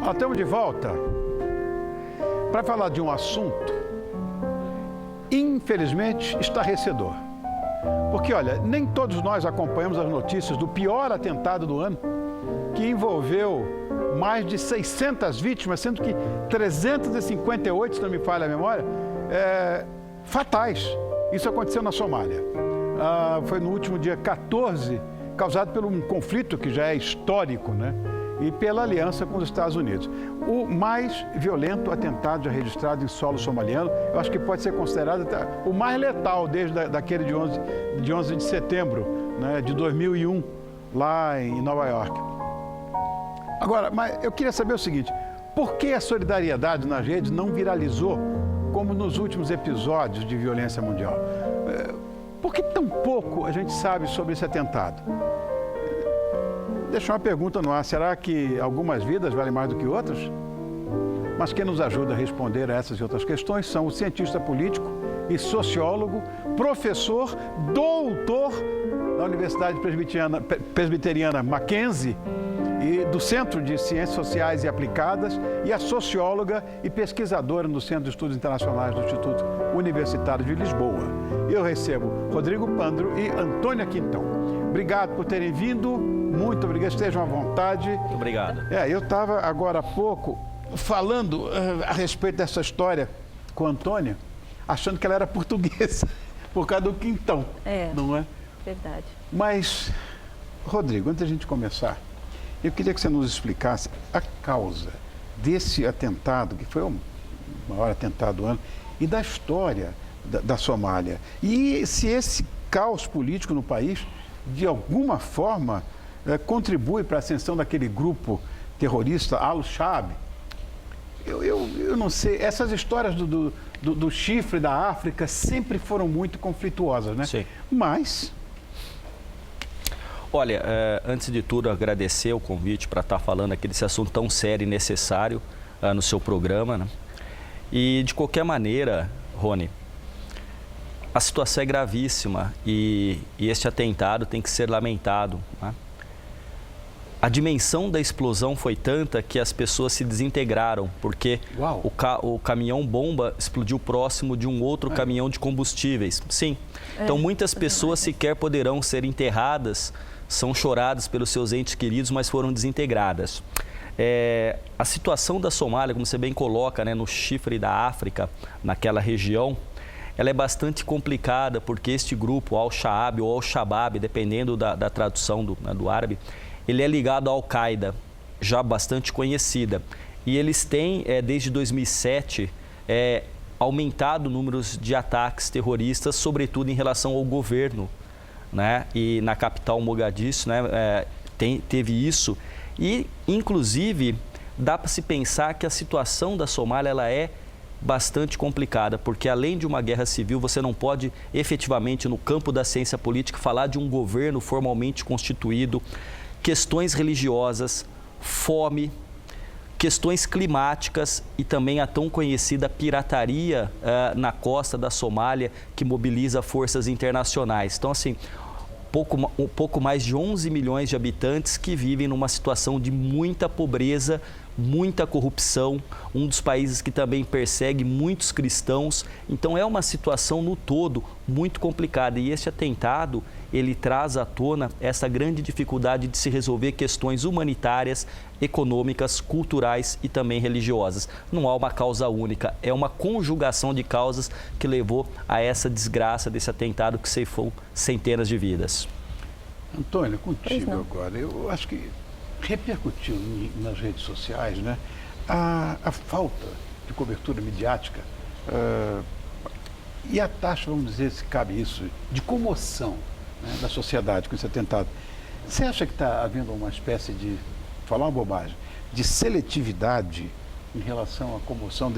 Nós estamos de volta para falar de um assunto, infelizmente, estarrecedor. Porque, olha, nem todos nós acompanhamos as notícias do pior atentado do ano, que envolveu mais de 600 vítimas, sendo que 358, se não me falha a memória, fatais. Isso aconteceu na Somália. Foi no último dia 14, causado por um conflito que já é histórico, né? E pela aliança com os Estados Unidos. O mais violento atentado já registrado em solo somaliano, eu acho que pode ser considerado o mais letal desde daquele de 11 de setembro, né, de 2001, lá em Nova York. Agora, mas eu queria saber o seguinte, por que a solidariedade nas redes não viralizou como nos últimos episódios de violência mundial? Por que tão pouco a gente sabe sobre esse atentado? Deixa uma pergunta no ar, será que algumas vidas valem mais do que outras? Mas quem nos ajuda a responder a essas e outras questões são o cientista político e sociólogo, professor, doutor da Universidade Presbiteriana Mackenzie e do Centro de Ciências Sociais e Aplicadas e a socióloga e pesquisadora no Centro de Estudos Internacionais do Instituto Universitário de Lisboa. Eu recebo Rodrigo Pandro e Antônia Quintão. Obrigado por terem vindo, muito obrigado, estejam à vontade. Muito obrigado. Eu estava agora há pouco falando a respeito dessa história com a Antônia, achando que ela era portuguesa, por causa do Quintão, não é? Verdade. Mas, Rodrigo, antes da gente começar, eu queria que você nos explicasse a causa desse atentado, que foi o maior atentado do ano, e da história da Somália. E se esse caos político no país, de alguma forma, contribui para a ascensão daquele grupo terrorista Al-Shabaab. Eu não sei, essas histórias do chifre da África sempre foram muito conflituosas, né? Sim. Mas... Olha, antes de tudo, agradecer o convite para estar falando aqui desse assunto tão sério e necessário no seu programa, né? E, de qualquer maneira, Rony, a situação é gravíssima e este atentado tem que ser lamentado, né? A dimensão da explosão foi tanta que as pessoas se desintegraram, porque o caminhão-bomba explodiu próximo de um outro caminhão de combustíveis. Sim, então muitas pessoas sequer poderão ser enterradas, são choradas pelos seus entes queridos, mas foram desintegradas. A situação da Somália, como você bem coloca, né, no chifre da África, naquela região, ela é bastante complicada, porque este grupo, Al-Shabaab ou Al-Shabaab, dependendo da tradução do árabe, ele é ligado à Al-Qaeda, já bastante conhecida. E eles têm, desde 2007, aumentado o número de ataques terroristas, sobretudo em relação ao governo, né? E na capital Mogadiscio, né, teve isso. E, inclusive, dá para se pensar que a situação da Somália ela é bastante complicada, porque além de uma guerra civil, você não pode efetivamente, no campo da ciência política, falar de um governo formalmente constituído, questões religiosas, fome, questões climáticas e também a tão conhecida pirataria na costa da Somália, que mobiliza forças internacionais. Então, assim, um pouco mais de 11 milhões de habitantes que vivem numa situação de muita pobreza, muita corrupção, um dos países que também persegue muitos cristãos. Então é uma situação no todo muito complicada e este atentado, ele traz à tona essa grande dificuldade de se resolver questões humanitárias, econômicas, culturais e também religiosas. Não há uma causa única, é uma conjugação de causas que levou a essa desgraça desse atentado que ceifou centenas de vidas. Antônia, contigo agora, eu acho que repercutiu nas redes sociais, né, a falta de cobertura midiática e a taxa, vamos dizer, se cabe isso, de comoção, né, da sociedade com esse atentado. Você acha que está havendo uma espécie de, falar uma bobagem, de seletividade em relação à comoção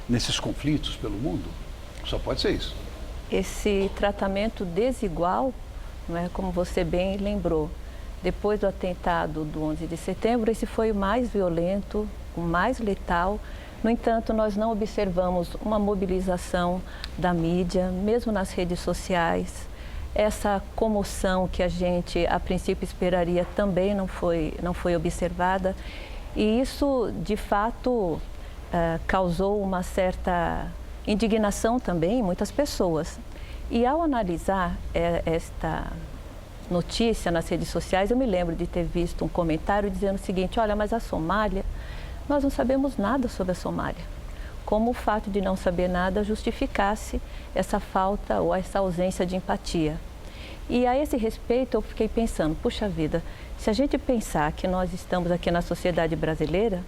nesses conflitos pelo mundo? Só pode ser isso. Esse tratamento desigual, não é, como você bem lembrou, depois do atentado do 11 de setembro, esse foi o mais violento, o mais letal. No entanto, nós não observamos uma mobilização da mídia, mesmo nas redes sociais. Essa comoção que a gente, a princípio, esperaria também não foi observada. E isso, de fato, causou uma certa indignação também em muitas pessoas. E ao analisar esta notícia nas redes sociais, eu me lembro de ter visto um comentário dizendo o seguinte: olha, mas a Somália, nós não sabemos nada sobre a Somália. Como o fato de não saber nada justificasse essa falta ou essa ausência de empatia. E a esse respeito eu fiquei pensando, puxa vida, se a gente pensar que nós estamos aqui na sociedade brasileira,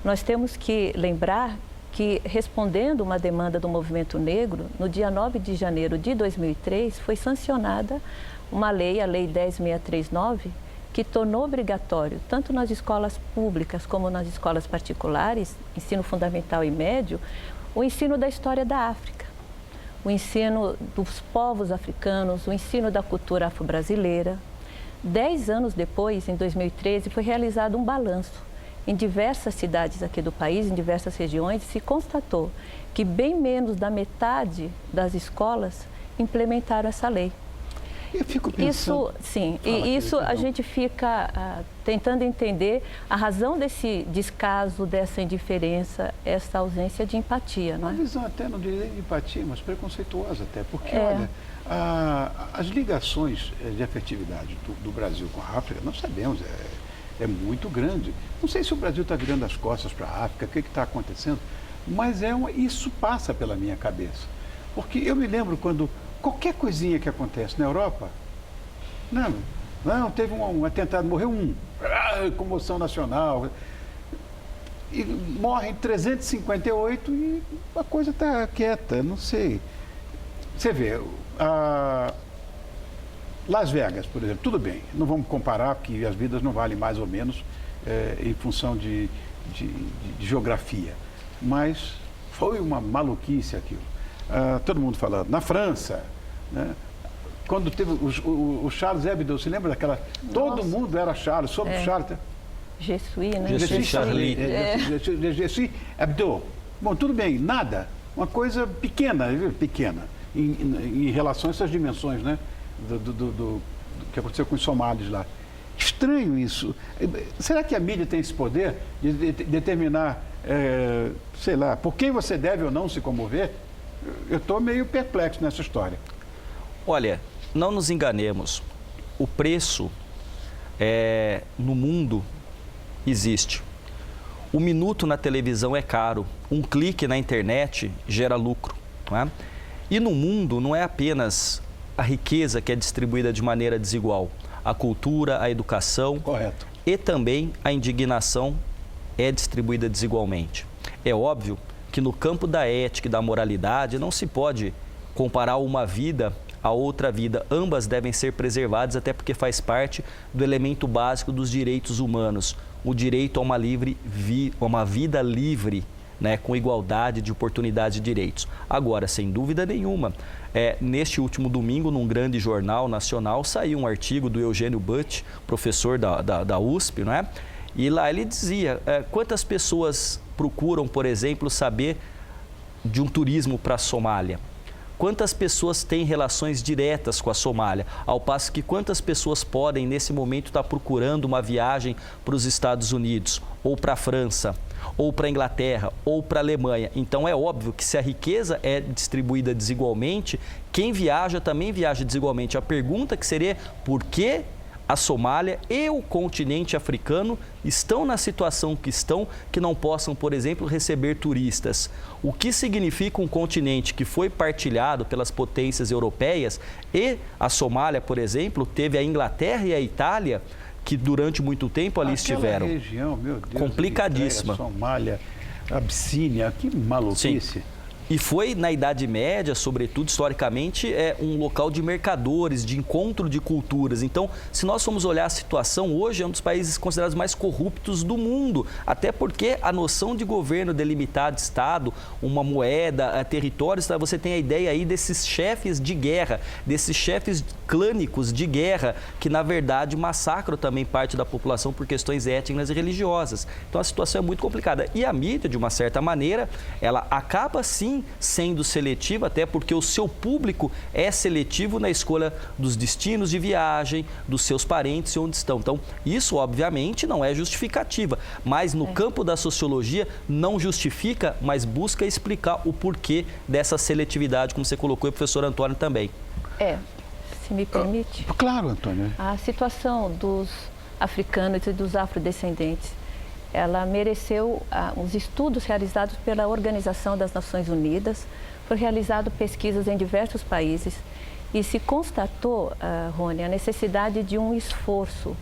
nós temos que lembrar que, respondendo uma demanda do movimento negro, no dia 9 de janeiro de 2003, foi sancionada uma lei, a Lei 10.639, que tornou obrigatório, tanto nas escolas públicas como nas escolas particulares, ensino fundamental e médio, o ensino da história da África, o ensino dos povos africanos, o ensino da cultura afro-brasileira. 10 anos depois, em 2013, foi realizado um balanço. Em diversas cidades aqui do país, em diversas regiões, se constatou que bem menos da metade das escolas implementaram essa lei. Eu fico pensando... Isso, sim, e isso a gente fica tentando entender a razão desse descaso, dessa indiferença, essa ausência de empatia, não é? Uma visão até, não diria de empatia, mas preconceituosa até, porque, olha, as ligações de afetividade do Brasil com a África, nós sabemos, é muito grande. Não sei se o Brasil está virando as costas para a África, o que está acontecendo, mas isso passa pela minha cabeça. Porque eu me lembro quando qualquer coisinha que acontece na Europa, não teve um atentado, morreu comoção nacional, e morrem 358 e a coisa está quieta, não sei. Você vê, Las Vegas, por exemplo, tudo bem, não vamos comparar, porque as vidas não valem mais ou menos em função de geografia, mas foi uma maluquice aquilo. Todo mundo falando, na França, né? Quando teve o Charles Hebdo, se lembra daquela? Nossa. Todo mundo era Charles, sobre o Charles. Jesuí, né? Jesuí Hebdo. Bom, tudo bem, nada. Uma coisa pequena em relação a essas dimensões, né? Do que aconteceu com os somalis lá. Estranho isso. Será que a mídia tem esse poder de determinar, sei lá, por quem você deve ou não se comover? Eu estou meio perplexo nessa história. Olha, não nos enganemos. O preço no mundo existe. Um minuto na televisão é caro. Um clique na internet gera lucro. Não é? E no mundo não é apenas a riqueza que é distribuída de maneira desigual. A cultura, a educação. Correto. E também a indignação é distribuída desigualmente. É óbvio que no campo da ética e da moralidade não se pode comparar uma vida a outra vida. Ambas devem ser preservadas, até porque faz parte do elemento básico dos direitos humanos, o direito a uma vida livre, né, com igualdade de oportunidades e direitos. Agora, sem dúvida nenhuma, neste último domingo, num grande jornal nacional, saiu um artigo do Eugênio Butt, professor da USP, não é? E lá ele dizia quantas pessoas procuram, por exemplo, saber de um turismo para a Somália. Quantas pessoas têm relações diretas com a Somália, ao passo que quantas pessoas podem, nesse momento, estar procurando uma viagem para os Estados Unidos, ou para a França, ou para a Inglaterra, ou para a Alemanha. Então, é óbvio que se a riqueza é distribuída desigualmente, quem viaja também viaja desigualmente. A pergunta que seria, por que a Somália e o continente africano estão na situação que estão, que não possam, por exemplo, receber turistas? O que significa um continente que foi partilhado pelas potências europeias e a Somália, por exemplo, teve a Inglaterra e a Itália, que durante muito tempo ali estiveram. Região, meu Deus, complicadíssima. Eritreia, Somália, Abissínia, que maluquice. Sim. E foi, na Idade Média, sobretudo, historicamente, um local de mercadores, de encontro de culturas. Então, se nós formos olhar a situação, hoje é um dos países considerados mais corruptos do mundo. Até porque a noção de governo delimitado, Estado, uma moeda, territórios, você tem a ideia aí desses chefes de guerra, desses chefes clânicos de guerra, que, na verdade, massacram também parte da população por questões étnicas e religiosas. Então, a situação é muito complicada. E a mídia, de uma certa maneira, ela acaba, sim, sim sendo seletiva, até porque o seu público é seletivo na escolha dos destinos de viagem, dos seus parentes e onde estão. Então, isso obviamente não é justificativa, mas no campo da sociologia não justifica, mas busca explicar o porquê dessa seletividade, como você colocou, e o professor Antônio também. Se me permite. Claro, Antônio. A situação dos africanos e dos afrodescendentes, ela mereceu os estudos realizados pela Organização das Nações Unidas. Foi realizado pesquisas em diversos países e se constatou, Rony, a necessidade de um esforço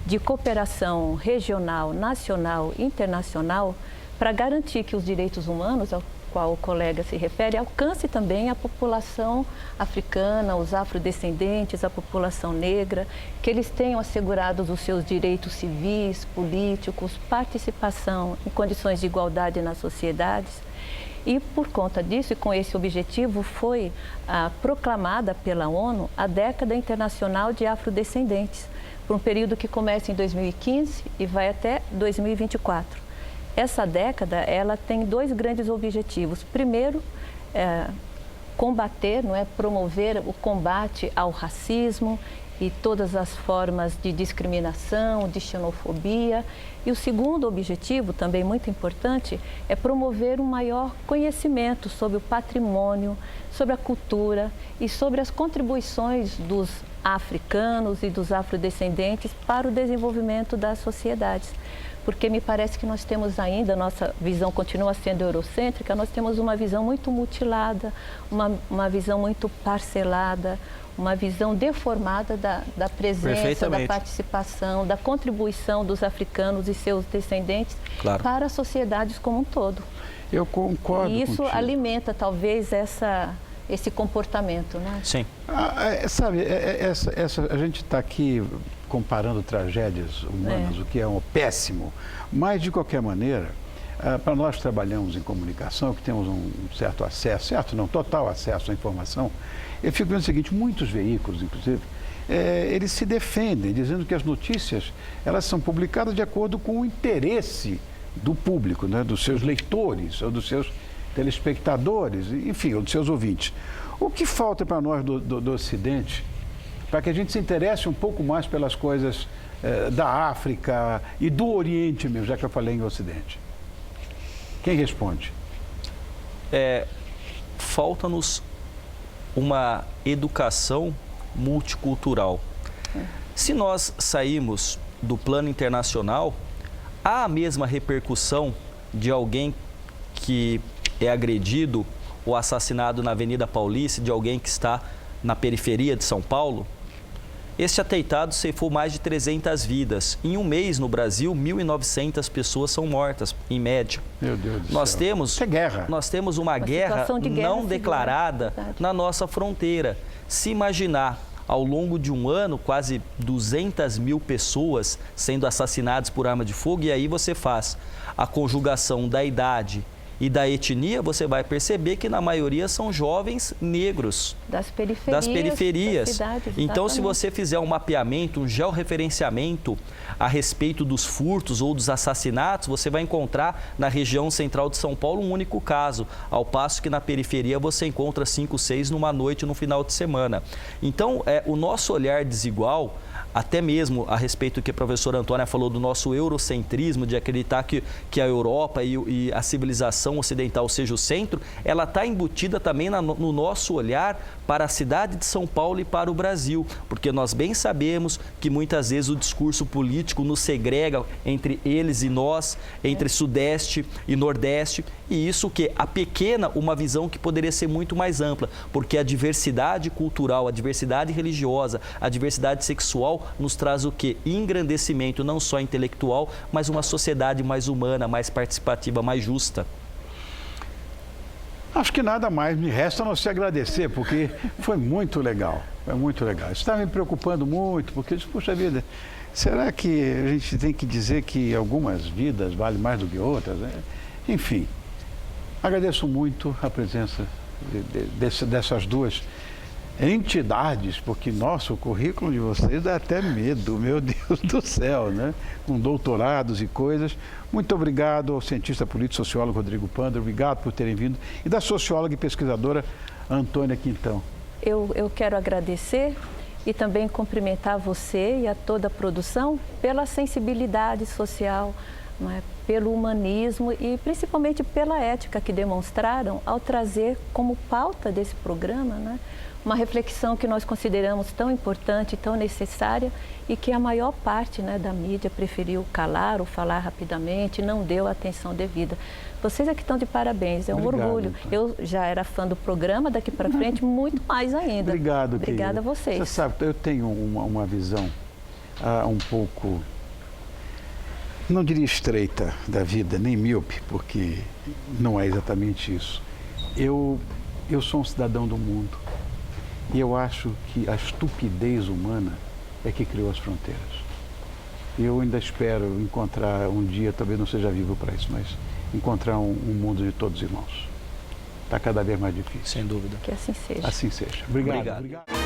de cooperação regional, nacional e internacional para garantir que os direitos humanos, ao qual o colega se refere, alcance também a população africana, os afrodescendentes, a população negra, que eles tenham assegurados os seus direitos civis, políticos, participação em condições de igualdade nas sociedades. E por conta disso, e com esse objetivo, foi proclamada pela ONU a Década Internacional de Afrodescendentes, por um período que começa em 2015 e vai até 2024. Essa década, ela tem dois grandes objetivos. Primeiro, combater, promover o combate ao racismo e todas as formas de discriminação, de xenofobia. E o segundo objetivo, também muito importante, é promover um maior conhecimento sobre o patrimônio, sobre a cultura e sobre as contribuições dos africanos e dos afrodescendentes para o desenvolvimento das sociedades. Porque me parece que nós temos ainda, nossa visão continua sendo eurocêntrica, nós temos uma visão muito mutilada, uma visão muito parcelada, uma visão deformada da presença, da participação, da contribuição dos africanos e seus descendentes para as sociedades como um todo. Eu concordo E isso contigo. alimenta talvez esse comportamento, né? Sim. Sabe, a gente está aqui comparando tragédias humanas, o que é um péssimo, mas de qualquer maneira, para nós que trabalhamos em comunicação, que temos um certo acesso, total acesso à informação, eu fico vendo o seguinte, muitos veículos, inclusive, eles se defendem, dizendo que as notícias, elas são publicadas de acordo com o interesse do público, né, dos seus leitores, ou dos seus telespectadores, enfim, ou dos seus ouvintes. O que falta para nós do Ocidente, para que a gente se interesse um pouco mais pelas coisas da África e do Oriente mesmo, já que eu falei em Ocidente? Quem responde? Falta-nos uma educação multicultural. Se nós sairmos do plano internacional, há a mesma repercussão de alguém que é agredido ou assassinado na Avenida Paulista, de alguém que está na periferia de São Paulo? Este atentado ceifou mais de 300 vidas. Em um mês, no Brasil, 1.900 pessoas são mortas, em média. Meu Deus do Nós céu. temos, Isso é guerra. Nós temos uma guerra situação de guerra não civil, declarada verdade. na nossa fronteira. Se imaginar, ao longo de um ano, quase 200 mil pessoas sendo assassinadas por arma de fogo, e aí você faz a conjugação da idade e da etnia, você vai perceber que na maioria são jovens negros. Das periferias. Das cidades, então, se exatamente. você fizer um mapeamento, um georreferenciamento a respeito dos furtos ou dos assassinatos, você vai encontrar na região central de São Paulo um único caso, ao passo que na periferia você encontra 5, 6 numa noite, no final de semana. Então, o nosso olhar desigual, até mesmo a respeito do que a professora Antônia falou do nosso eurocentrismo, de acreditar que a Europa e a civilização ocidental seja o centro, ela está embutida também no nosso olhar para a cidade de São Paulo e para o Brasil, porque nós bem sabemos que muitas vezes o discurso político nos segrega entre eles e nós, entre Sudeste e Nordeste, e isso que apequena uma visão que poderia ser muito mais ampla, porque a diversidade cultural, a diversidade religiosa, a diversidade sexual nos traz o quê? Engrandecimento não só intelectual, mas uma sociedade mais humana, mais participativa, mais justa. Acho que nada mais me resta a não se agradecer, porque foi muito legal, Isso está me preocupando muito, porque eu disse, puxa vida, será que a gente tem que dizer que algumas vidas valem mais do que outras? Né? Enfim, agradeço muito a presença dessas duas entidades, porque, nossa, o currículo de vocês dá até medo, meu Deus do céu, né? Com doutorados e coisas. Muito obrigado ao cientista político sociólogo Rodrigo Pandra, obrigado por terem vindo, e da socióloga e pesquisadora Antônia Quintão. Eu quero agradecer e também cumprimentar você e a toda a produção pela sensibilidade social, não é? Pelo humanismo e principalmente pela ética que demonstraram ao trazer como pauta desse programa, né, uma reflexão que nós consideramos tão importante, tão necessária e que a maior parte, né, da mídia preferiu calar ou falar rapidamente, não deu a atenção devida. Vocês aqui estão de parabéns, é um Obrigado, orgulho. então. Eu já era fã do programa, daqui para frente muito mais ainda. Obrigado, Obrigada a vocês. Você sabe, eu tenho uma visão um pouco, não diria estreita da vida, nem míope, porque não é exatamente isso. Eu sou um cidadão do mundo e eu acho que a estupidez humana é que criou as fronteiras. Eu ainda espero encontrar um dia, talvez não seja vivo para isso, mas encontrar um mundo de todos irmãos. Está cada vez mais difícil. Sem dúvida. Que assim seja. Assim seja. Obrigado. Obrigado. Obrigado.